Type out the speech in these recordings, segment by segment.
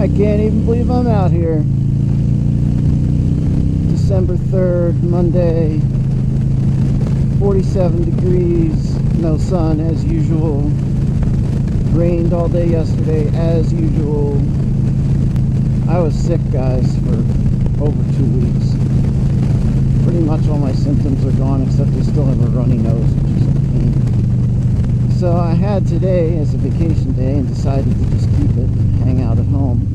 I can't even believe I'm out here. December 3rd, Monday, 47 degrees, no sun as usual. Rained all day yesterday as usual. I was sick, guys, for over 2 weeks. Pretty much all my symptoms are gone, except I still have a runny nose, which is a pain. So I had today as a vacation day and decided to just keep it and hang out at home.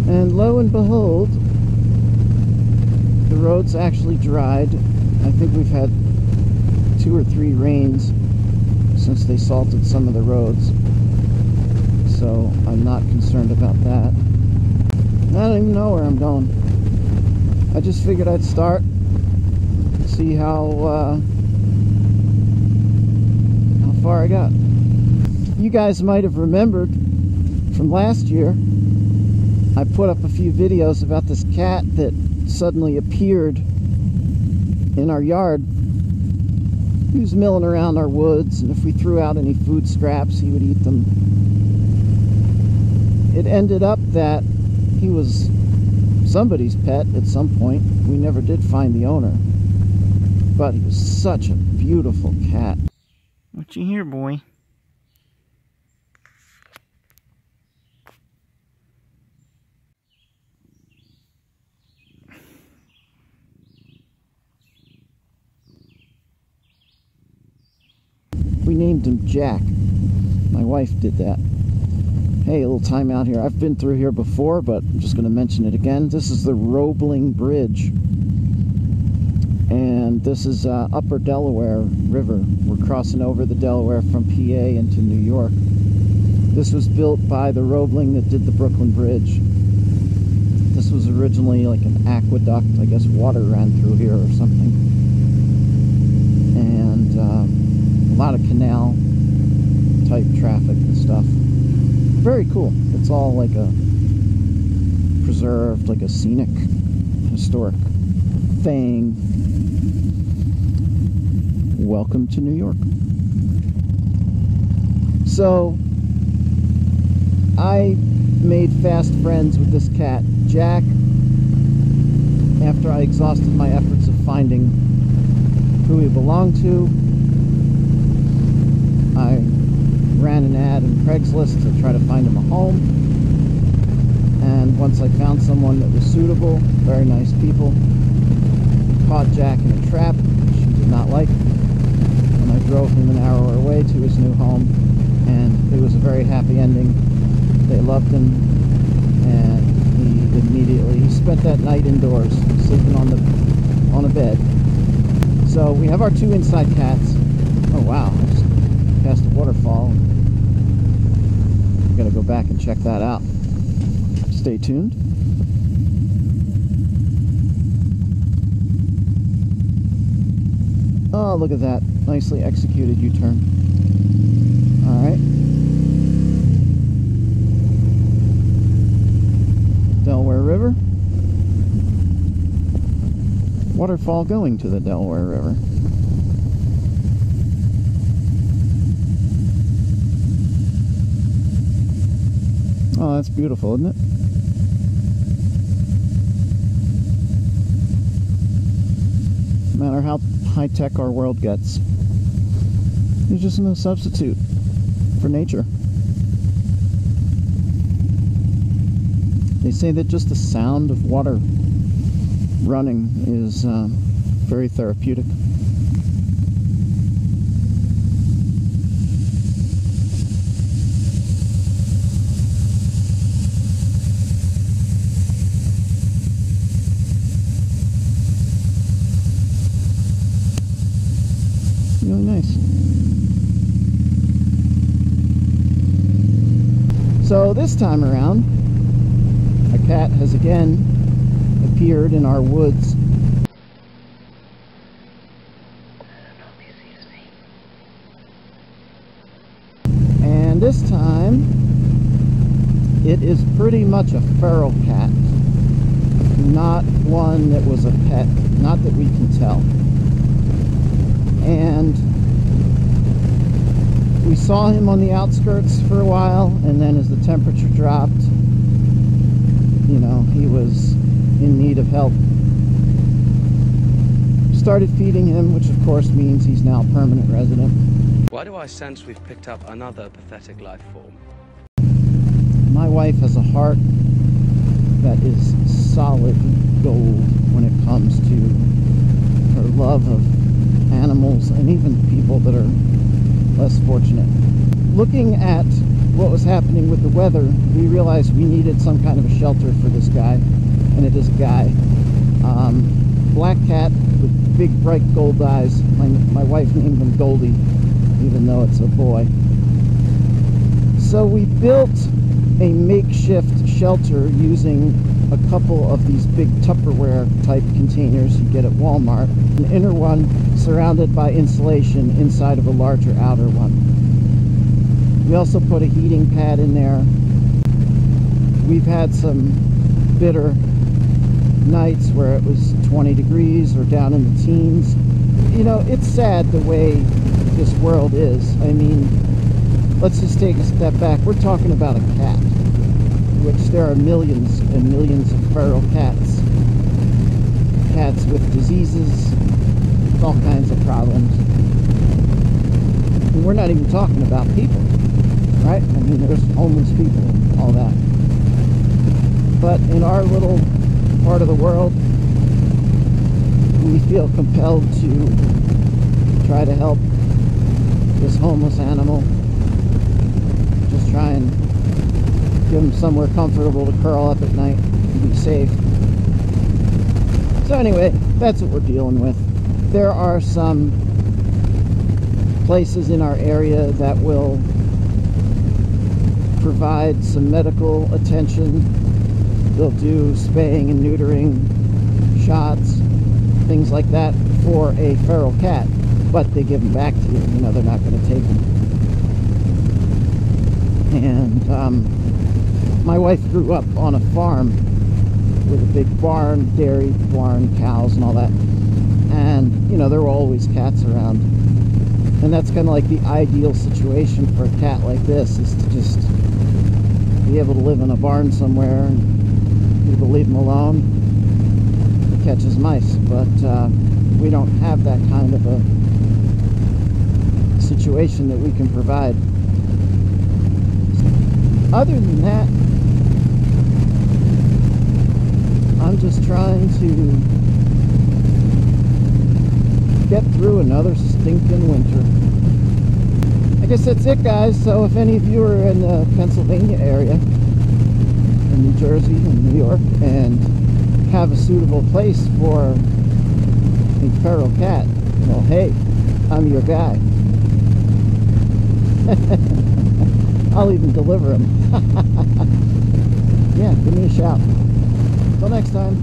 And lo and behold, the roads actually dried. I think we've had 2 or 3 rains since they salted some of the roads. So I'm not concerned about that. I don't even know where I'm going. I just figured I'd start, see how far I got. You guys might have remembered from last year, I put up a few videos about this cat that suddenly appeared in our yard. He was milling around our woods, and if we threw out any food scraps, he would eat them. It ended up that he was somebody's pet at some point. We never did find the owner, but he was such a beautiful cat. What you hear, boy? We named him Jack. My wife did that. Hey, a little time out here. I've been through here before, but I'm just going to mention it again. This is the Roebling Bridge. And this is Upper Delaware River. We're crossing over the Delaware from PA into New York. This was built by the Roebling that did the Brooklyn Bridge. This was originally like an aqueduct. I guess water ran through here or something. And a lot of canal type traffic and stuff. Very cool. It's all like a preserved, like a scenic, historic thing. Welcome to New York. So I made fast friends with this cat, Jack, after I exhausted my efforts of finding who he belonged to. I ran an ad in Craigslist to try to find him a home, and once I found someone that was suitable, very nice people, caught Jack in a trap she did not like, and I drove him an hour away to his new home, and it was a very happy ending. They loved him, and he spent that night indoors, sleeping on a bed. So we have our 2 inside cats. Oh wow, I just passed a waterfall. Gotta go back and check that out. Stay tuned. Oh, look at that. Nicely executed U-turn. Alright. Delaware River. Waterfall going to the Delaware River. Oh, that's beautiful, isn't it? No matter how high-tech our world gets, there's just no substitute for nature. They say that just the sound of water running is very therapeutic. Really nice. So this time around, a cat has again appeared in our woods. And this time, it is pretty much a feral cat. Not one that was a pet, not that we can tell. And We saw him on the outskirts for a while, and then as the temperature dropped, you know, he was in need of help. Started feeding him, which of course means he's now a permanent resident. Why do I sense we've picked up another pathetic life form? My wife has a heart that is solid gold when it comes to her love of animals and even people that are less fortunate. Looking at what was happening with the weather, we realized we needed some kind of a shelter for this guy, and it is a guy. Black cat with big bright gold eyes. My wife named him Goldie, even though it's a boy. So we built a makeshift shelter using a couple of these big Tupperware type containers you get at Walmart. An inner one surrounded by insulation inside of a larger outer one. We also put a heating pad in there. We've had some bitter nights where it was 20 degrees or down in the teens. You know, it's sad the way this world is. I mean, let's just take a step back. We're talking about a cat, which there are millions and millions of feral cats. Cats with diseases, all kinds of problems. And we're not even talking about people, right? I mean, there's homeless people and all that. But in our little part of the world, we feel compelled to try to help this homeless animal. Just try and give him somewhere comfortable to curl up at night and be safe. So anyway, that's what we're dealing with. There are some places in our area that will provide some medical attention. They'll do spaying and neutering, shots, things like that for a feral cat, but they give them back to you. You know, they're not going to take them. And my wife grew up on a farm with a big barn, dairy barn, cows and all that. And, you know, there were always cats around. And that's kind of like the ideal situation for a cat like this, is to just be able to live in a barn somewhere and people leave him alone. He catches mice, but we don't have that kind of a situation that we can provide. Other than that, I'm just trying to get through another stinking winter. I guess that's it, guys. So if any of you are in the Pennsylvania area, in New Jersey and New York, and have a suitable place for a feral cat, well, hey, I'm your guy. I'll even deliver him. Yeah, give me a shout. Till next time.